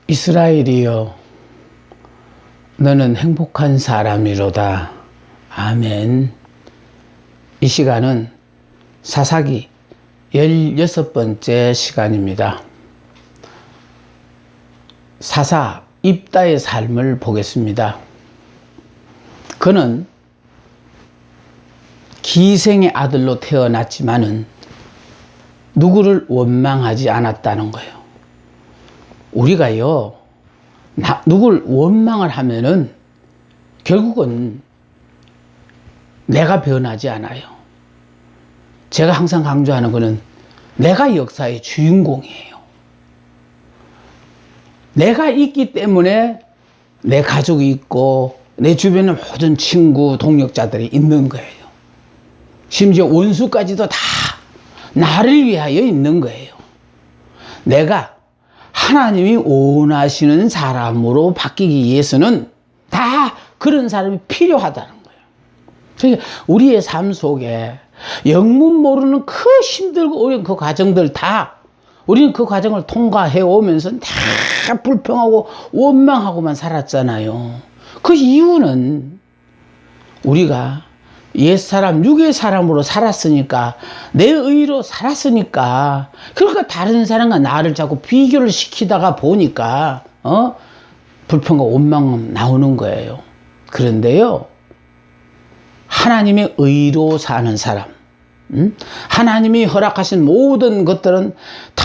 이스라엘이여, 너는 행복한 사람이로다. 아멘. 이 시간은 사사기 16번째 시간입니다. 사사 입다의 삶을 보겠습니다. 그는 기생의 아들로 태어났지만은 누구를 원망하지 않았다는 거예요. 우리가요, 누굴 원망을 하면은 결국은 내가 변하지 않아요. 제가 항상 강조하는 거는 내가 역사의 주인공이에요. 내가 있기 때문에 내 가족이 있고 내 주변에 모든 친구, 동력자들이 있는 거예요. 심지어 원수까지도 다 나를 위하여 있는 거예요. 내가 하나님이 원하시는 사람으로 바뀌기 위해서는 다 그런 사람이 필요하다는 거예요. 그러니까 우리의 삶 속에 영문 모르는 그 힘들고 어려운 그 과정들 다 우리는 그 과정을 통과해 오면서 다 불평하고 원망하고만 살았잖아요. 그 이유는 우리가 옛사람, 육의 사람으로 살았으니까, 내 의로 살았으니까, 그러니까 다른 사람과 나를 자꾸 비교를 시키다가 보니까, 불평과 원망은 나오는 거예요. 그런데요, 하나님의 의로 사는 사람, 하나님이 허락하신 모든 것들은 다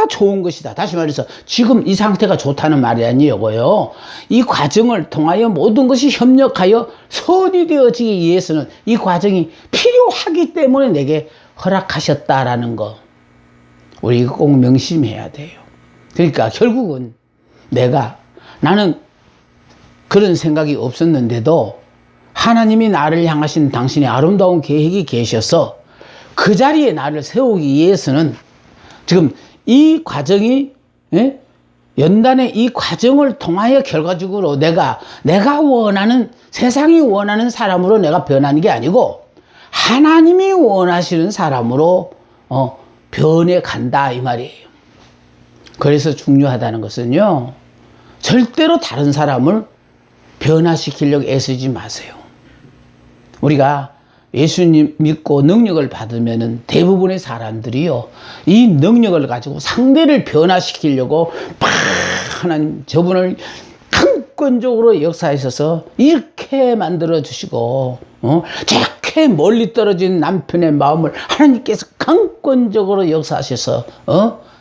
좋은 것이다. 다시 말해서 지금 이 상태가 좋다는 말이 아니고요. 이 과정을 통하여 모든 것이 협력하여 선이 되어지기 위해서는 이 과정이 필요하기 때문에 내게 허락하셨다라는 거. 우리 꼭 명심해야 돼요. 그러니까 결국은 나는 그런 생각이 없었는데도 하나님이 나를 향하신 당신의 아름다운 계획이 계셔서 그 자리에 나를 세우기 위해서는 지금 이 과정이, 연단의 이 과정을 통하여 결과적으로 내가 원하는, 세상이 원하는 사람으로 내가 변하는 게 아니고 하나님이 원하시는 사람으로 변해 간다 이 말이에요. 그래서 중요하다는 것은요, 절대로 다른 사람을 변화시키려고 애쓰지 마세요. 우리가 예수님 믿고 능력을 받으면은 대부분의 사람들이요, 이 능력을 가지고 상대를 변화시키려고 하나님 저분을 강권적으로 역사하셔서 이렇게 만들어 주시고, 저렇게 멀리 떨어진 남편의 마음을 하나님께서 강권적으로 역사하셔서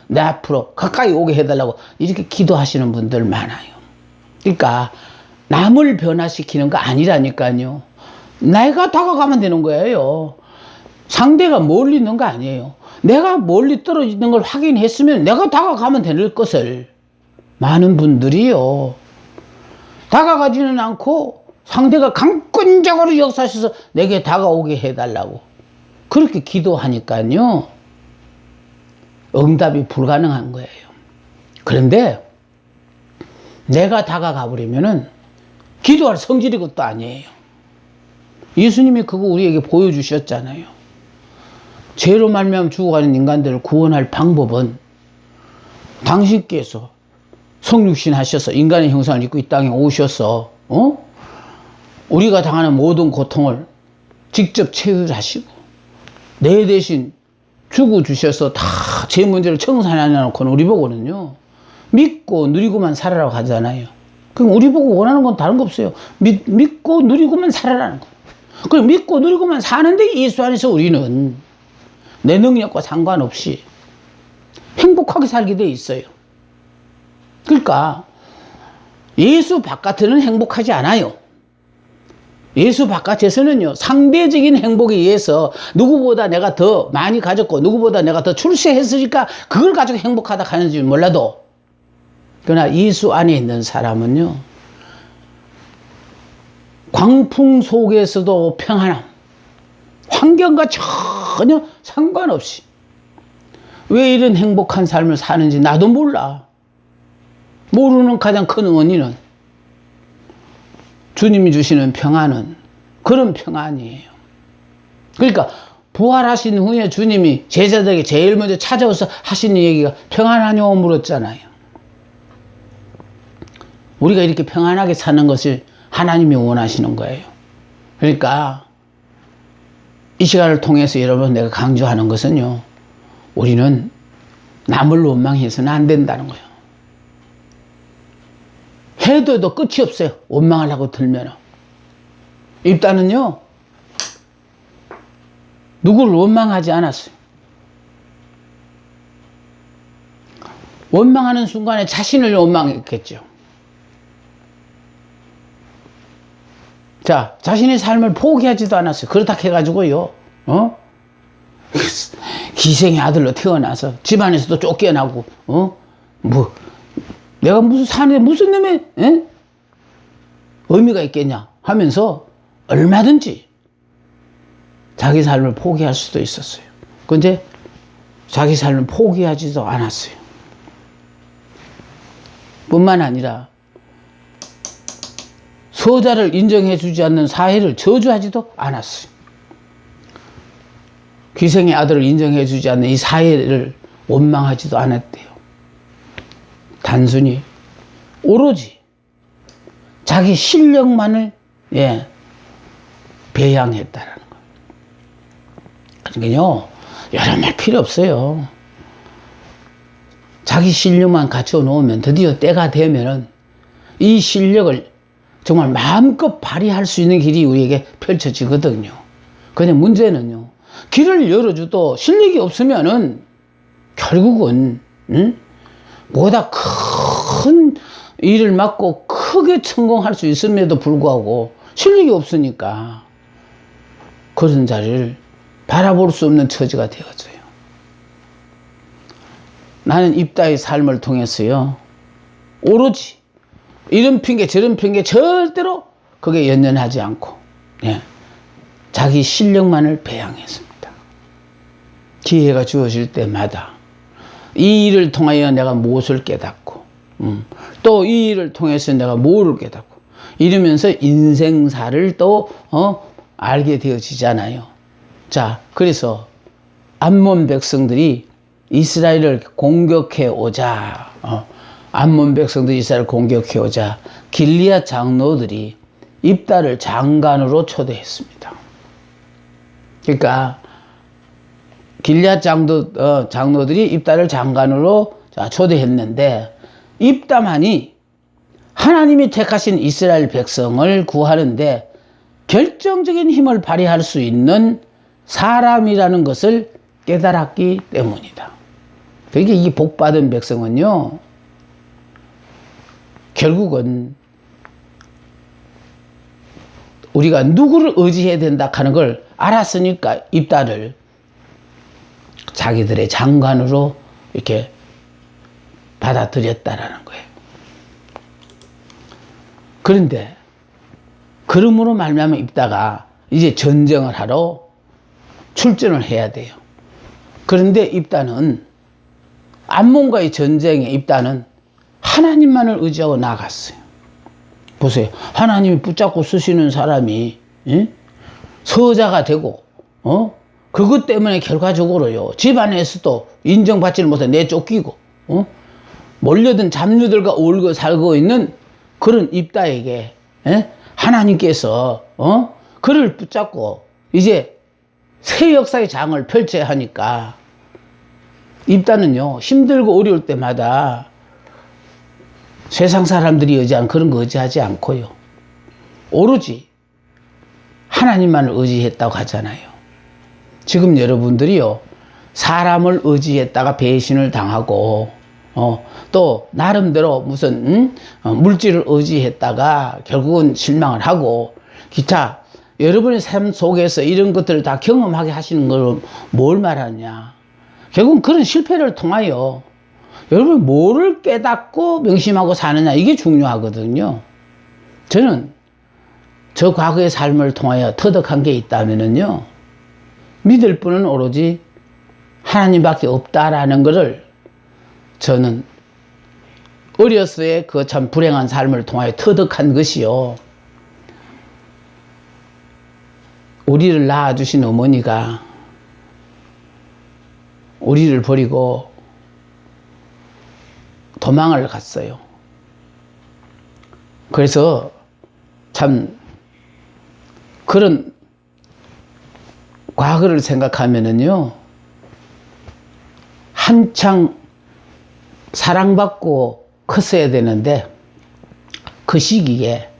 내 앞으로 가까이 오게 해달라고 이렇게 기도하시는 분들 많아요. 그러니까 남을 변화시키는 거 아니라니까요. 내가 다가가면 되는 거예요. 상대가 멀리 있는 거 아니에요. 내가 멀리 떨어지는 걸 확인했으면 내가 다가가면 되는 것을 많은 분들이요, 다가가지는 않고 상대가 강권적으로 역사하셔서 내게 다가오게 해달라고 그렇게 기도하니까요, 응답이 불가능한 거예요. 그런데 내가 다가가 버리면은 기도할 성질이 것도 아니에요. 예수님이 그거 우리에게 보여주셨잖아요. 죄로 말미암아 죽어가는 인간들을 구원할 방법은 당신께서 성육신 하셔서 인간의 형상을 입고 이 땅에 오셔서 우리가 당하는 모든 고통을 직접 체휼하시고 내 대신 죽어주셔서 다 제 문제를 청산해놓고는 우리 보고는요, 믿고 누리고만 살아라고 하잖아요. 그럼 우리 보고 원하는 건 다른 거 없어요. 믿고 누리고만 살아라는 거. 그럼 믿고 누리고만 사는데 예수 안에서 우리는 내 능력과 상관없이 행복하게 살게 돼 있어요. 그러니까 예수 바깥에는 행복하지 않아요. 예수 바깥에서는요, 상대적인 행복에 의해서 누구보다 내가 더 많이 가졌고 누구보다 내가 더 출세했으니까 그걸 가지고 행복하다 하는지 몰라도, 그러나 예수 안에 있는 사람은요, 광풍 속에서도 평안함, 환경과 전혀 상관없이 왜 이런 행복한 삶을 사는지 나도 몰라. 모르는 가장 큰 원인은 주님이 주시는 평안은 그런 평안이에요. 그러니까 부활하신 후에 주님이 제자들에게 제일 먼저 찾아와서 하신 얘기가 평안하뇨 물었잖아요. 우리가 이렇게 평안하게 사는 것을 하나님이 원하시는 거예요. 그러니까 이 시간을 통해서 여러분 내가 강조하는 것은요, 우리는 남을 원망해서는 안 된다는 거예요. 해도 끝이 없어요. 원망하려고 들면. 입다는요, 누구를 원망하지 않았어요. 원망하는 순간에 자신을 원망했겠죠. 자, 자신의 삶을 포기하지도 않았어요. 그렇다 해가지고요, 기생의 아들로 태어나서 집안에서도 쫓겨나고, 내가 무슨 사는데 무슨 놈의, 의미가 있겠냐 하면서 얼마든지 자기 삶을 포기할 수도 있었어요. 근데 자기 삶을 포기하지도 않았어요. 뿐만 아니라 서자를 인정해 주지 않는 사회를 저주하지도 않았어요. 기생의 아들을 인정해 주지 않는 이 사회를 원망하지도 않았대요. 단순히 오로지 자기 실력만을 배양했다라는 거예요. 그러니까요, 여러 말 필요 없어요. 자기 실력만 갖춰 놓으면 드디어 때가 되면은 이 실력을 정말 마음껏 발휘할 수 있는 길이 우리에게 펼쳐지거든요. 근데 문제는요, 길을 열어줘도 실력이 없으면은 결국은 뭐보다 큰 일을 맡고 크게 성공할 수 있음에도 불구하고 실력이 없으니까 그런 자리를 바라볼 수 없는 처지가 되어져요. 나는 입다의 삶을 통해서요, 오로지 이런 핑계 저런 핑계 절대로 그게 연연하지 않고 자기 실력만을 배양했습니다. 기회가 주어질 때마다 이 일을 통하여 내가 무엇을 깨닫고 또 이 일을 통해서 내가 뭐를 깨닫고 이러면서 인생사를 또 알게 되어지잖아요. 자, 그래서 암몬 백성들이 이스라엘을 공격해 오자, 암몬 백성들이 이스라엘을 공격해 오자 길리앗 장로들이 입다를 장관으로 초대했습니다. 그러니까 길리앗 장로들이 입다를 장관으로 초대했는데, 입다만이 하나님이 택하신 이스라엘 백성을 구하는데 결정적인 힘을 발휘할 수 있는 사람이라는 것을 깨달았기 때문이다. 그러니까 이 복받은 백성은요, 결국은 우리가 누구를 의지해야 된다 하는 걸 알았으니까 입다를 자기들의 장관으로 이렇게 받아들였다라는 거예요. 그런데 그러므로 말미암아 입다가 이제 전쟁을 하러 출전을 해야 돼요. 그런데 입다는 암몬과의 전쟁에 입다는 하나님만을 의지하고 나갔어요. 보세요. 하나님이 붙잡고 쓰시는 사람이 서자가 되고 그것 때문에 결과적으로요, 집안에서도 인정받지를 못해 내쫓기고 몰려든 잡류들과 어울려 살고 있는 그런 입다에게 하나님께서 그를 붙잡고 이제 새 역사의 장을 펼쳐야 하니까 입다는요, 힘들고 어려울 때마다 세상 사람들이 의지한 그런 거 의지하지 않고요, 오로지 하나님만을 의지했다고 하잖아요. 지금 여러분들이요, 사람을 의지했다가 배신을 당하고 또 나름대로 무슨 물질을 의지했다가 결국은 실망을 하고 기타 여러분의 삶 속에서 이런 것들을 다 경험하게 하시는 걸 뭘 말하냐, 결국은 그런 실패를 통하여 여러분 뭐를 깨닫고 명심하고 사느냐, 이게 중요하거든요. 저는 저 과거의 삶을 통하여 터득한 게 있다면은요, 믿을 분은 오로지 하나님밖에 없다라는 것을 저는 어려서의 그 참 불행한 삶을 통하여 터득한 것이요, 우리를 낳아주신 어머니가 우리를 버리고 도망을 갔어요. 그래서 참 그런 과거를 생각하면은요, 한창 사랑받고 컸어야 되는데 그 시기에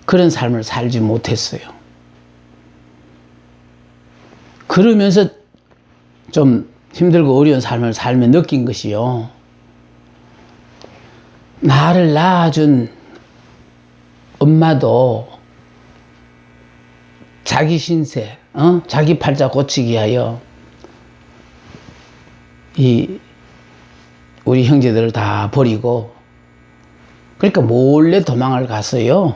그런 삶을 살지 못했어요. 그러면서 좀 힘들고 어려운 삶을 살며 느낀 것이요, 나를 낳아준 엄마도 자기 신세, 자기 팔자 고치기 위하여 우리 형제들을 다 버리고, 그러니까 몰래 도망을 갔어요.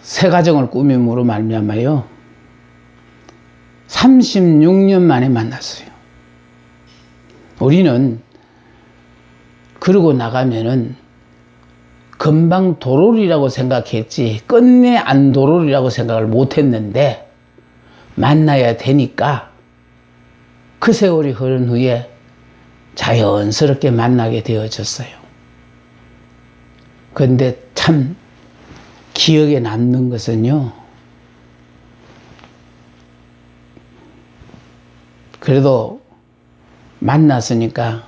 새 가정을 꾸밈으로 말미암아요 36년 만에 만났어요. 우리는 그러고 나가면은 금방 도롤이라고 생각했지 끝내 안 도롤이라고 생각을 못했는데, 만나야 되니까 그 세월이 흐른 후에 자연스럽게 만나게 되어졌어요. 그런데 참 기억에 남는 것은요, 그래도 만났으니까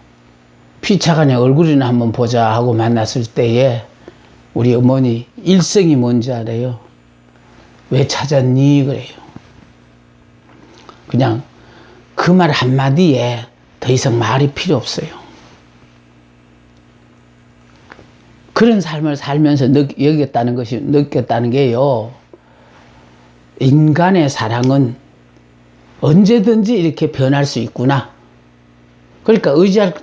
피차간에 얼굴이나 한번 보자 하고 만났을 때에 우리 어머니 일성이 뭔지 알아요? 왜 찾았니? 그래요. 그냥 그 말 한마디에 더 이상 말이 필요 없어요. 그런 삶을 살면서 느꼈다는 게요, 인간의 사랑은 언제든지 이렇게 변할 수 있구나. 그러니까 의지할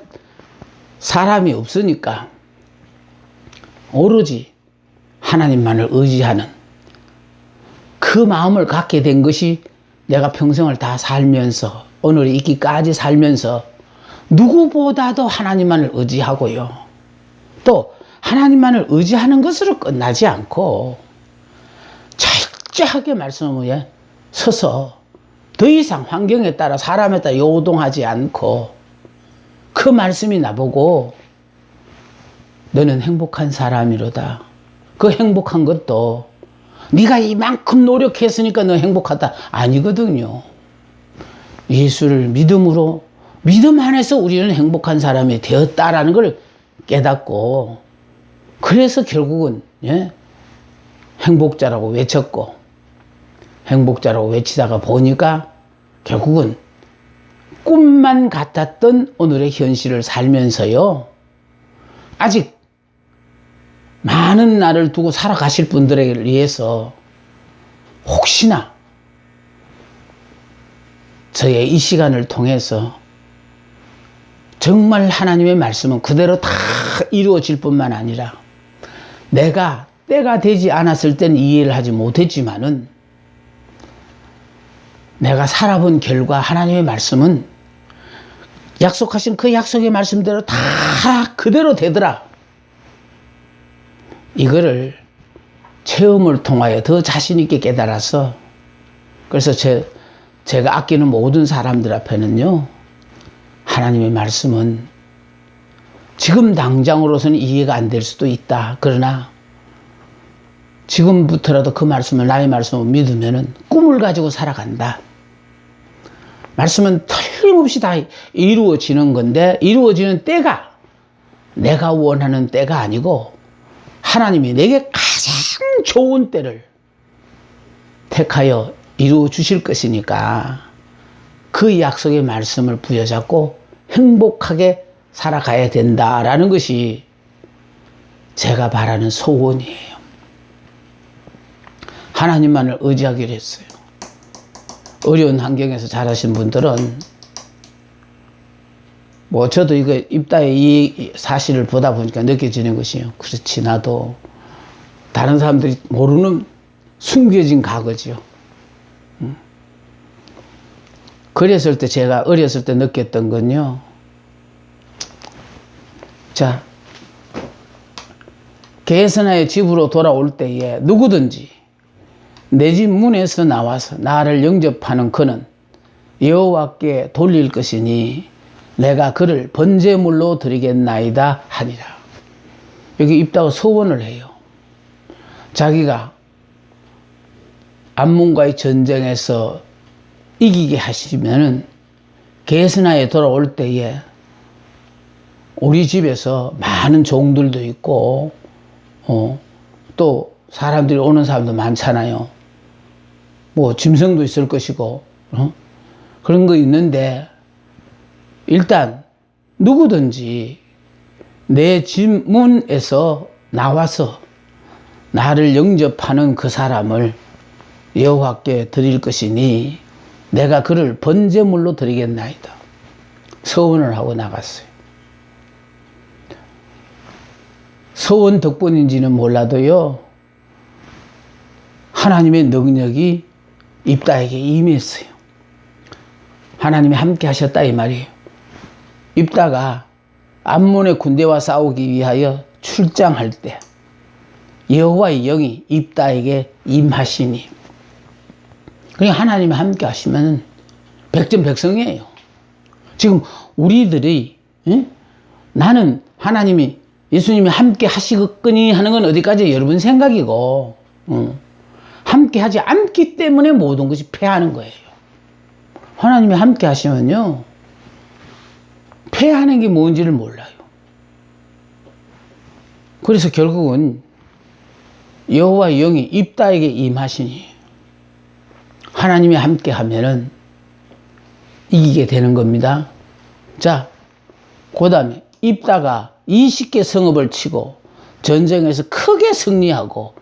사람이 없으니까 오로지 하나님만을 의지하는 그 마음을 갖게 된 것이 내가 평생을 다 살면서, 오늘에 있기까지 살면서 누구보다도 하나님만을 의지하고요, 또 하나님만을 의지하는 것으로 끝나지 않고 철저하게 말씀에 서서 더 이상 환경에 따라 사람에 따라 요동하지 않고, 그 말씀이 나보고 너는 행복한 사람이로다. 그 행복한 것도 네가 이만큼 노력했으니까 너 행복하다 아니거든요. 예수를 믿음으로, 믿음 안에서 우리는 행복한 사람이 되었다라는 걸 깨닫고, 그래서 결국은 행복자라고 외쳤고, 행복자라고 외치다가 보니까 결국은 꿈만 같았던 오늘의 현실을 살면서요, 아직 많은 날을 두고 살아가실 분들에 위해서 혹시나 저의 이 시간을 통해서 정말 하나님의 말씀은 그대로 다 이루어질 뿐만 아니라, 내가 때가 되지 않았을 땐 이해를 하지 못했지만은 내가 살아본 결과 하나님의 말씀은 약속하신 그 약속의 말씀대로 다 그대로 되더라. 이거를 체험을 통하여 더 자신 있게 깨달아서, 그래서 제가 아끼는 모든 사람들 앞에는요, 하나님의 말씀은 지금 당장으로서는 이해가 안 될 수도 있다. 그러나 지금부터라도 그 말씀을, 나의 말씀을 믿으면은 꿈을 가지고 살아간다. 말씀은 틀림없이 다 이루어지는 건데, 이루어지는 때가 내가 원하는 때가 아니고 하나님이 내게 가장 좋은 때를 택하여 이루어 주실 것이니까, 그 약속의 말씀을 부여잡고 행복하게 살아가야 된다라는 것이 제가 바라는 소원이에요. 하나님만을 의지하기로 했어요. 어려운 환경에서 자라신 분들은 저도 이거 입다의 이 사실을 보다 보니까 느껴지는 것이요, 그렇지, 나도 다른 사람들이 모르는 숨겨진 과거지요. 그랬을 때, 제가 어렸을 때 느꼈던 건요, 자, 개선하여 집으로 돌아올 때에 누구든지 내 집 문에서 나와서 나를 영접하는 그는 여호와께 돌릴 것이니 내가 그를 번제물로 드리겠나이다 하니라. 여기 입다가 서원을 해요. 자기가 암몬과의 전쟁에서 이기게 하시면은 게스나에 돌아올 때에 우리 집에서 많은 종들도 있고 또 사람들이 오는 사람도 많잖아요. 뭐 짐승도 있을 것이고 그런 거 있는데 일단 누구든지 내 집 문에서 나와서 나를 영접하는 그 사람을 여호와께 드릴 것이니 내가 그를 번제물로 드리겠나이다. 서원을 하고 나갔어요. 서원 덕분인지는 몰라도요, 하나님의 능력이 입다에게 임했어요. 하나님이 함께 하셨다 이 말이에요. 입다가 암몬의 군대와 싸우기 위하여 출장할 때 여호와의 영이 입다에게 임하시니, 그러니까 하나님이 함께 하시면 백전백승이에요. 지금 우리들이 나는 하나님이 예수님이 함께 하시겠거니 하는 건 어디까지 여러분 생각이고 함께 하지 않기 때문에 모든 것이 패하는 거예요. 하나님이 함께 하시면요 패하는 게 뭔지를 몰라요. 그래서 결국은 여호와의 영이 입다에게 임하시니 하나님이 함께 하면은 이기게 되는 겁니다. 자, 그 다음에 입다가 20개 성읍을 치고 전쟁에서 크게 승리하고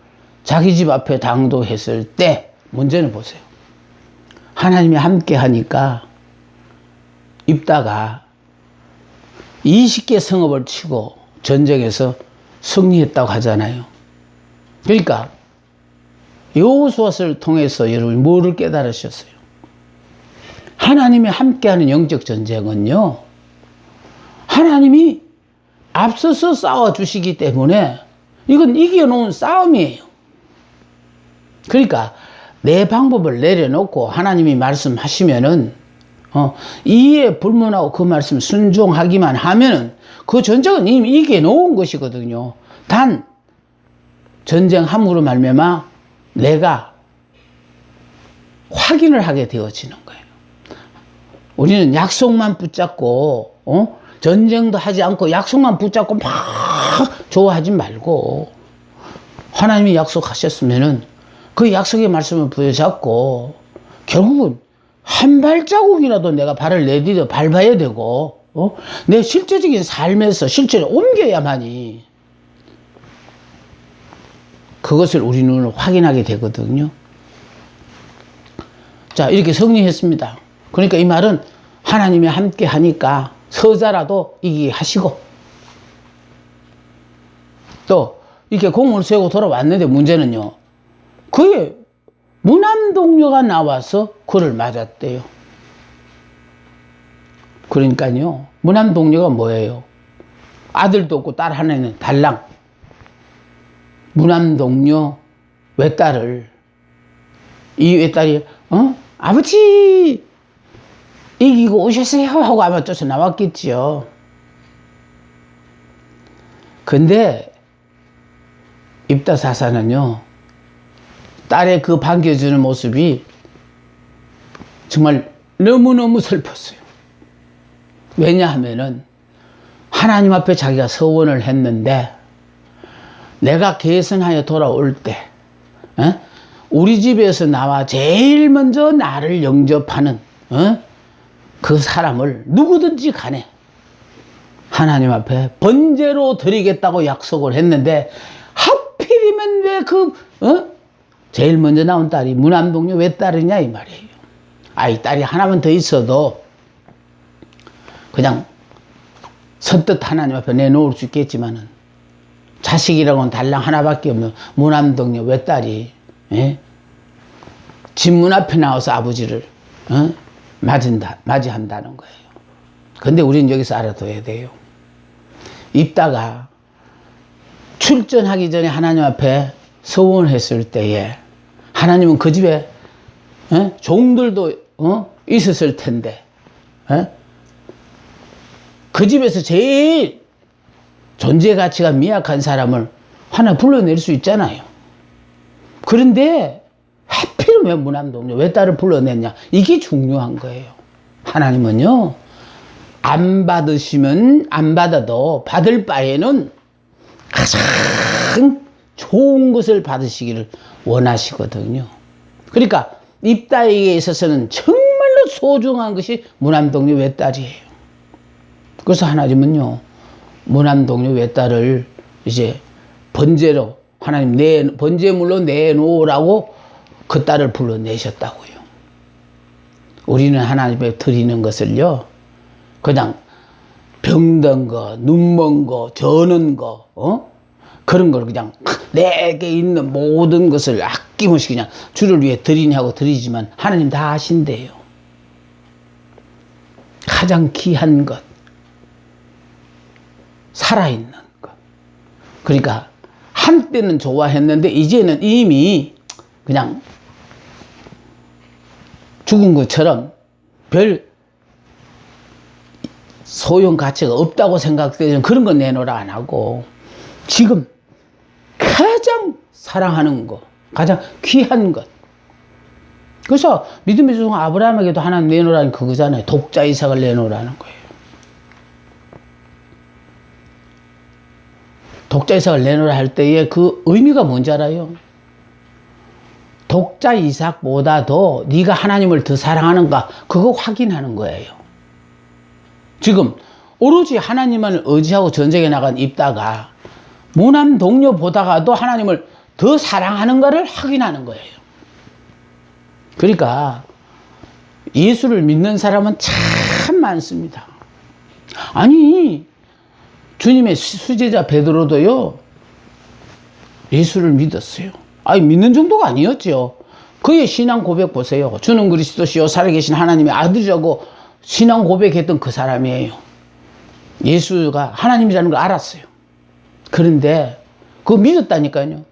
자기 집 앞에 당도했을 때 문제는 보세요. 하나님이 함께 하니까 입다가 20개 성읍을 치고 전쟁에서 승리했다고 하잖아요. 그러니까 여호수아를 통해서 여러분이 뭐를 깨달으셨어요? 하나님이 함께하는 영적 전쟁은요, 하나님이 앞서서 싸워주시기 때문에 이건 이겨놓은 싸움이에요. 그러니까 내 방법을 내려놓고 하나님이 말씀하시면은 이에 불문하고 그 말씀 순종하기만 하면은 그 전쟁은 이미 이겨놓은 것이거든요. 단 전쟁함으로 말미암아 내가 확인을 하게 되어지는 거예요. 우리는 약속만 붙잡고 전쟁도 하지 않고 약속만 붙잡고 막 좋아하지 말고 하나님이 약속하셨으면은 그 약속의 말씀을 부여잡고 결국은 한 발자국이라도 내가 발을 내디뎌 밟아야 되고 내 실제적인 삶에서 실제로 옮겨야만이 그것을 우리 눈으로 확인하게 되거든요. 자, 이렇게 승리했습니다. 그러니까 이 말은 하나님이 함께 하니까 서자라도 이기게 하시고 또 이렇게 공을 세우고 돌아왔는데 문제는요, 그의 무남동료가 나와서 그를 맞았대요. 그러니까요, 무남동료가 뭐예요? 아들도 없고 딸 하나 있는 달랑. 무남동료 외딸을, 이 외딸이 아버지 이기고 오셨어요 하고 아마 쫓아 나왔겠지요. 근데 입다사사는요, 딸의 그 반겨주는 모습이 정말 너무너무 슬펐어요. 왜냐하면은 하나님 앞에 자기가 서원을 했는데 내가 계승하여 돌아올 때 우리 집에서 나와 제일 먼저 나를 영접하는 그 사람을 누구든지 간에 하나님 앞에 번제로 드리겠다고 약속을 했는데 하필이면 왜 그 제일 먼저 나온 딸이 무남동료 외딸이냐 이 말이에요. 이 딸이 하나만 더 있어도 그냥 선뜻 하나님 앞에 내놓을 수 있겠지만은 자식이라고는 달랑 하나밖에 없는 무남동료 외딸이 집 문 앞에 나와서 아버지를 맞이한다는 거예요. 근데 우리는 여기서 알아둬야 돼요. 입다가 출전하기 전에 하나님 앞에 서원했을 때에 하나님은 그 집에 종들도 있었을 텐데 그 집에서 제일 존재 가치가 미약한 사람을 하나 불러낼 수 있잖아요. 그런데 하필 왜 무남동녀 외딸을 불러냈냐? 이게 중요한 거예요. 하나님은요, 안 받으시면 안 받아도 받을 바에는 가장 좋은 것을 받으시기를 원하시거든요. 그러니까 입다에게 있어서는 정말로 소중한 것이 무남동녀 외딸이에요. 그래서 하나님은요, 무남동녀 외딸을 이제 번제로 하나님 번제물로 내놓으라고 그 딸을 불러내셨다고요. 우리는 하나님께 드리는 것을요, 그냥 병든 거, 눈먼 거, 저는 거, 그런 걸 그냥 내게 있는 모든 것을 아낌없이 그냥 주를 위해 드리냐고 드리지만 하나님 다 아신대요. 가장 귀한 것, 살아있는 것. 그러니까 한때는 좋아했는데 이제는 이미 그냥 죽은 것처럼 별 소용 가치가 없다고 생각되는 그런 건 내놓으라 안 하고 지금 가장 사랑하는 것, 가장 귀한 것. 그래서 믿음의 종 아브라함에게도 하나님 내놓으라는 그거잖아요. 독자 이삭을 내놓으라는 거예요. 독자 이삭을 내놓으라 할 때의 그 의미가 뭔지 알아요? 독자 이삭보다도 네가 하나님을 더 사랑하는가 그거 확인하는 거예요. 지금 오로지 하나님만을 의지하고 전쟁에 나간 입다가 무남 동료 보다가도 하나님을 더 사랑하는가를 확인하는 거예요. 그러니까 예수를 믿는 사람은 참 많습니다. 아니 주님의 수제자 베드로도요 예수를 믿었어요. 아니 믿는 정도가 아니었죠. 그의 신앙 고백 보세요. 주는 그리스도시요 살아계신 하나님의 아들이라고 신앙 고백했던 그 사람이에요. 예수가 하나님이라는 걸 알았어요. 그런데 그거 믿었다니까요.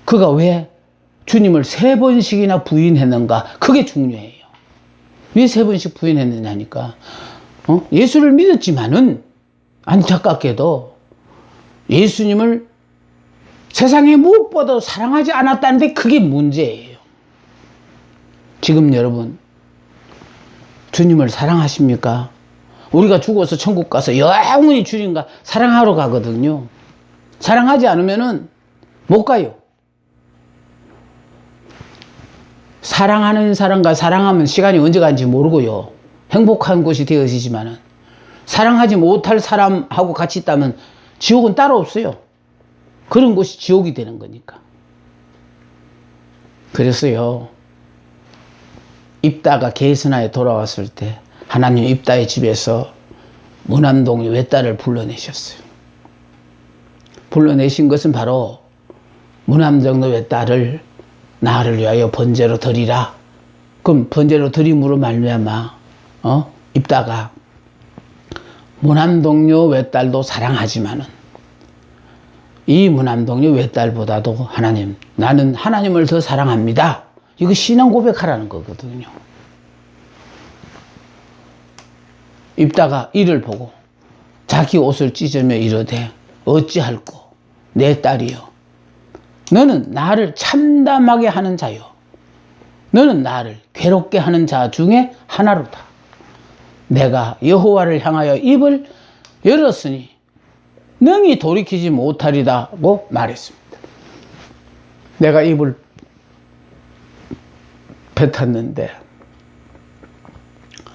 그가 왜 주님을 3번씩이나 부인했는가? 그게 중요해요. 왜 3번씩 부인했느냐니까. 예수를 믿었지만은 안타깝게도 예수님을 세상에 무엇보다도 사랑하지 않았다는데 그게 문제예요. 지금 여러분 주님을 사랑하십니까? 우리가 죽어서 천국 가서 영원히 주님과 사랑하러 가거든요. 사랑하지 않으면은 못 가요. 사랑하는 사람과 사랑하면 시간이 언제 간지 모르고요. 행복한 곳이 되어지지만은 사랑하지 못할 사람하고 같이 있다면 지옥은 따로 없어요. 그런 곳이 지옥이 되는 거니까. 그래서요. 입다가 게스나에 돌아왔을 때 하나님 입다의 집에서 무남동녀 외딸을 불러내셨어요. 불러내신 것은 바로 무남동녀 외딸을 나를 위하여 번제로 드리라. 그럼 번제로 드림으로 말미암아 입다가 무남동녀 외딸도 사랑하지만은 이 무남동녀 외딸보다도 하나님, 나는 하나님을 더 사랑합니다. 이거 신앙 고백하라는 거거든요. 입다가 이를 보고 자기 옷을 찢으며 이르되 어찌할꼬 내 딸이여 너는 나를 참담하게 하는 자요 너는 나를 괴롭게 하는 자 중에 하나로다. 내가 여호와를 향하여 입을 열었으니 능히 돌이키지 못하리다고 말했습니다. 내가 입을 뱉었는데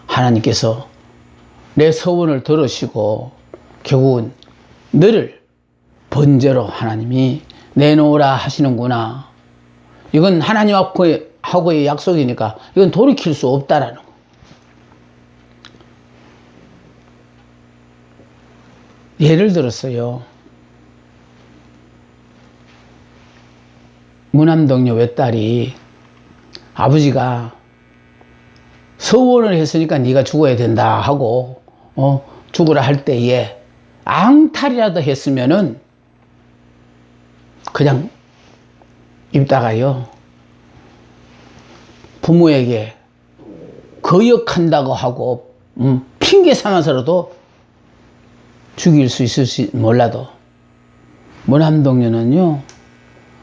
하나님께서 내 서원을 들으시고 결국은 너를 번제로 하나님이 내놓으라 하시는구나. 이건 하나님하고의 약속이니까 이건 돌이킬 수 없다라는 거. 예를 들었어요. 무남동녀 외딸이 아버지가 서원을 했으니까 네가 죽어야 된다 하고 죽으라 할 때에 앙탈이라도 했으면은 그냥 입다가요 부모에게 거역한다고 하고 핑계 삼아서라도 죽일 수 있을지 몰라도 무남동녀는요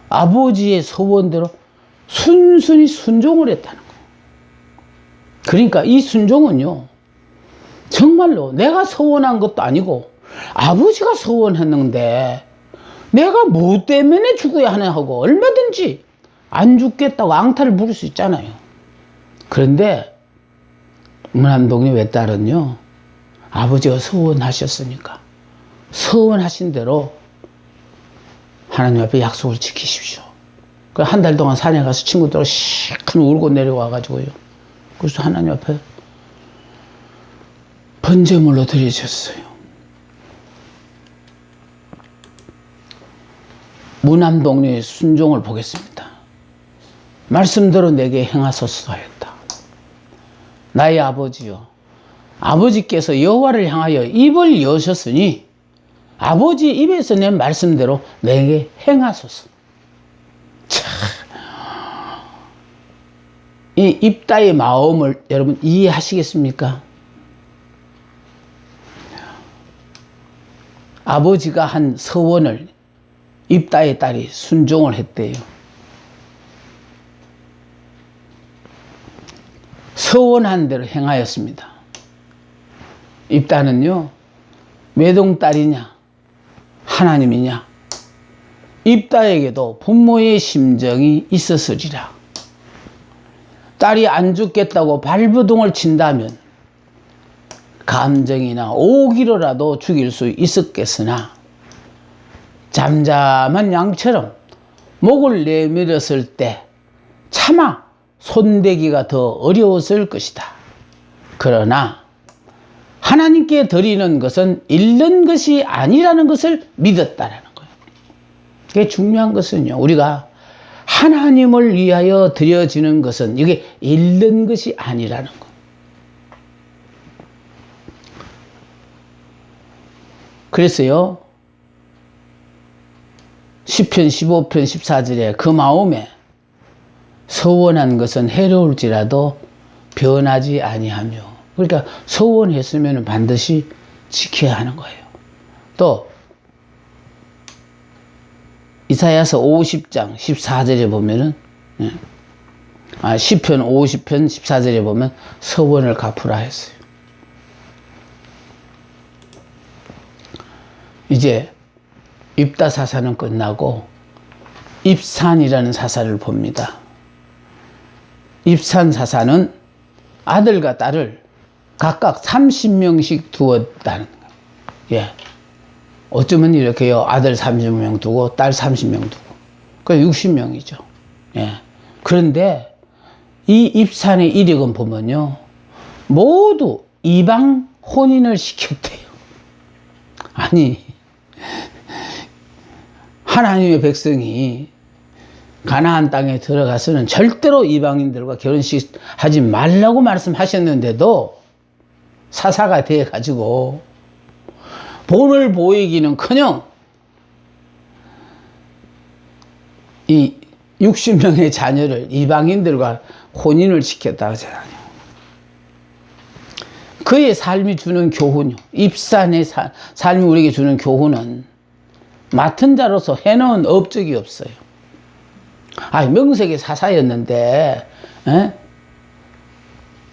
아버지의 소원대로 순순히 순종을 했다는 거예요. 그러니까 이 순종은요 정말로 내가 서원한 것도 아니고 아버지가 서원했는데 내가 뭐 때문에 죽어야 하나 하고 얼마든지 안 죽겠다고 앙탈을 부릴 수 있잖아요. 그런데 무남동녀 외딸은요 아버지가 서원하셨으니까 서원하신 대로 하나님 앞에 약속을 지키십시오. 한 달 동안 산에 가서 친구들하고 시큰 울고 내려와가지고요. 그래서 하나님 앞에 번제물로 드리셨어요. 무남동녀의 순종을 보겠습니다. 말씀대로 내게 행하소서 하였다. 나의 아버지요, 아버지께서 여호와를 향하여 입을 여셨으니 아버지 입에서 낸 말씀대로 내게 행하소서. 참, 이 입다의 마음을 여러분 이해하시겠습니까? 아버지가 한 서원을 입다의 딸이 순종을 했대요. 서원한 대로 행하였습니다. 입다는요 외동딸이냐 하나님이냐, 입다에게도 부모의 심정이 있었으리라. 딸이 안 죽겠다고 발버둥을 친다면 감정이나 오기로라도 죽일 수 있었겠으나 잠잠한 양처럼 목을 내밀었을 때 차마 손대기가 더 어려웠을 것이다. 그러나 하나님께 드리는 것은 잃는 것이 아니라는 것을 믿었다라는 거예요. 그게 중요한 것은요, 우리가 하나님을 위하여 드려지는 것은 이게 잃는 것이 아니라는 거예요. 그래서요 시편 15편 14절에 그 마음에 서원한 것은 해로울지라도 변하지 아니하며, 그러니까 서원했으면 반드시 지켜야 하는 거예요. 또 이사야서 50장 14절에 보면은 시편 50편 14절에 보면 서원을 갚으라 했어요. 이제 입다 사사는 끝나고 입산이라는 사사를 봅니다. 입산 사사는 아들과 딸을 각각 30명씩 두었다는 거예요. 예. 어쩌면 이렇게요. 아들 30명 두고 딸 30명 두고. 그 60명이죠. 예. 그런데 이 입산의 이력은 보면요. 모두 이방 혼인을 시켰대요. 아니, 하나님의 백성이 가나안 땅에 들어가서는 절대로 이방인들과 결혼식 하지 말라고 말씀하셨는데도 사사가 돼가지고 본을 보이기는커녕 이 60명의 자녀를 이방인들과 혼인을 시켰다 하잖아요. 그의 삶이 주는 교훈이요, 입산의 삶이 우리에게 주는 교훈은 맡은 자로서 해놓은 업적이 없어요. 명색의 사사였는데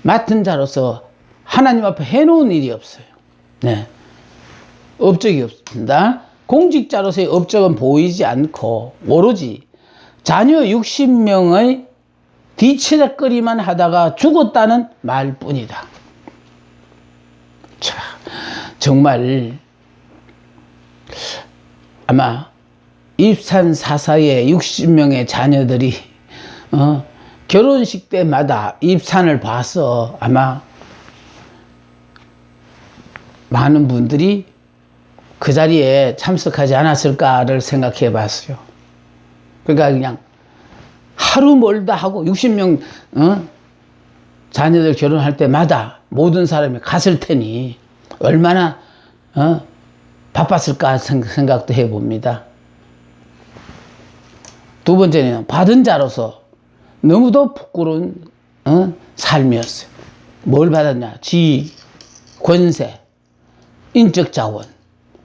맡은 자로서 하나님 앞에 해놓은 일이 없어요. 네, 업적이 없습니다. 공직자로서의 업적은 보이지 않고 오로지 자녀 60명의 뒤치다거리만 하다가 죽었다는 말뿐이다. 자, 정말 아마 입산 사사의 60명의 자녀들이 결혼식 때마다 입산을 봐서 아마 많은 분들이 그 자리에 참석하지 않았을까를 생각해 봤어요. 그러니까 그냥 하루 멀다 하고 60명 자녀들 결혼할 때마다 모든 사람이 갔을 테니 얼마나 바빴을까 생각도 해봅니다. 두 번째는 받은 자로서 너무도 부끄러운 삶이었어요. 뭘 받았냐? 지위, 권세, 인적 자원,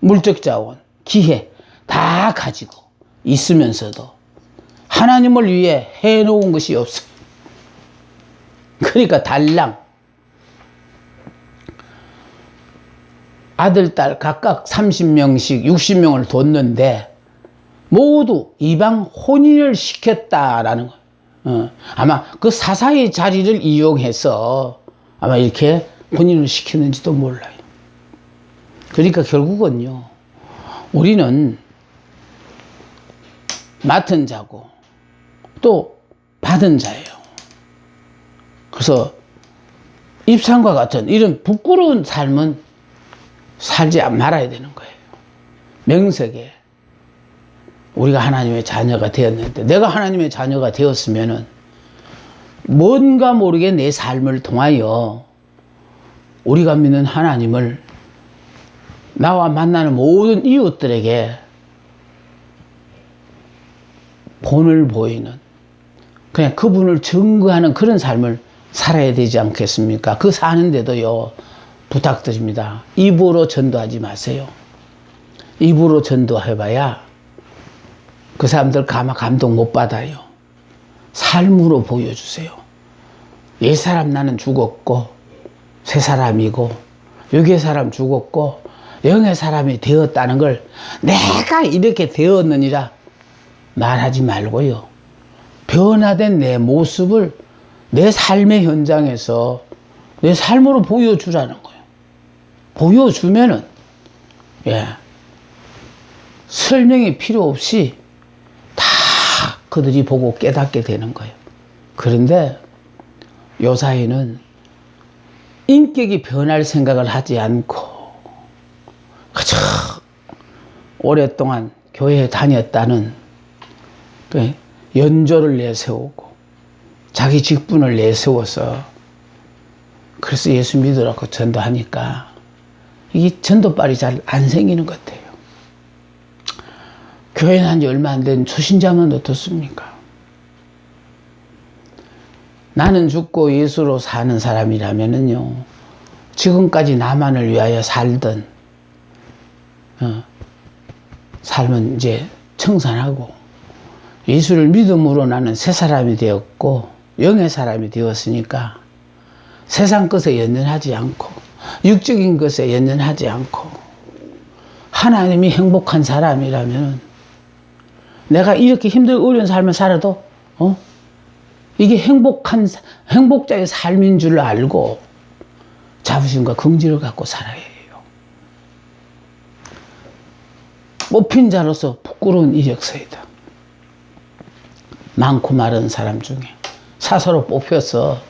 물적 자원, 기회 다 가지고 있으면서도 하나님을 위해 해놓은 것이 없어요. 그러니까 달랑 아들, 딸 각각 30명씩 60명을 뒀는데 모두 이방 혼인을 시켰다라는 거예요. 아마 그 사사의 자리를 이용해서 아마 이렇게 혼인을 시켰는지도 몰라요. 그러니까 결국은요, 우리는 맡은 자고 또 받은 자예요. 그래서 입상과 같은 이런 부끄러운 삶은 살지 말아야 되는 거예요. 명색에 우리가 하나님의 자녀가 되었는데, 내가 하나님의 자녀가 되었으면은 뭔가 모르게 내 삶을 통하여 우리가 믿는 하나님을 나와 만나는 모든 이웃들에게 본을 보이는, 그냥 그분을 증거하는 그런 삶을 살아야 되지 않겠습니까? 그 사는데도요, 부탁드립니다. 입으로 전도하지 마세요. 입으로 전도해봐야 그 사람들 감동 못 받아요. 삶으로 보여주세요. 옛 사람 나는 죽었고 새 사람이고 육의 사람 죽었고 영의 사람이 되었다는 걸 내가 이렇게 되었느니라 말하지 말고요. 변화된 내 모습을 내 삶의 현장에서 내 삶으로 보여주라는 거예요. 보여주면은, 설명이 필요 없이 다 그들이 보고 깨닫게 되는 거예요. 그런데 요사이는 인격이 변할 생각을 하지 않고 그저 오랫동안 교회에 다녔다는 연조를 내세우고 자기 직분을 내세워서 그래서 예수 믿으라고 전도하니까 이게 전도빨이 잘 안 생기는 것 같아요. 교회 난 지 얼마 안 된 초신자면 어떻습니까? 나는 죽고 예수로 사는 사람이라면은요, 지금까지 나만을 위하여 살던 삶은 이제 청산하고 예수를 믿음으로 나는 새 사람이 되었고 영의 사람이 되었으니까 세상 것에 연연하지 않고 육적인 것에 연연하지 않고 하나님이 행복한 사람이라면 내가 이렇게 힘들고 어려운 삶을 살아도 이게 행복자의 삶인 줄 알고 자부심과 긍지를 갖고 살아야 해요. 뽑힌 자로서 부끄러운 이력서이다. 많고 마른 사람 중에 사서로 뽑혀서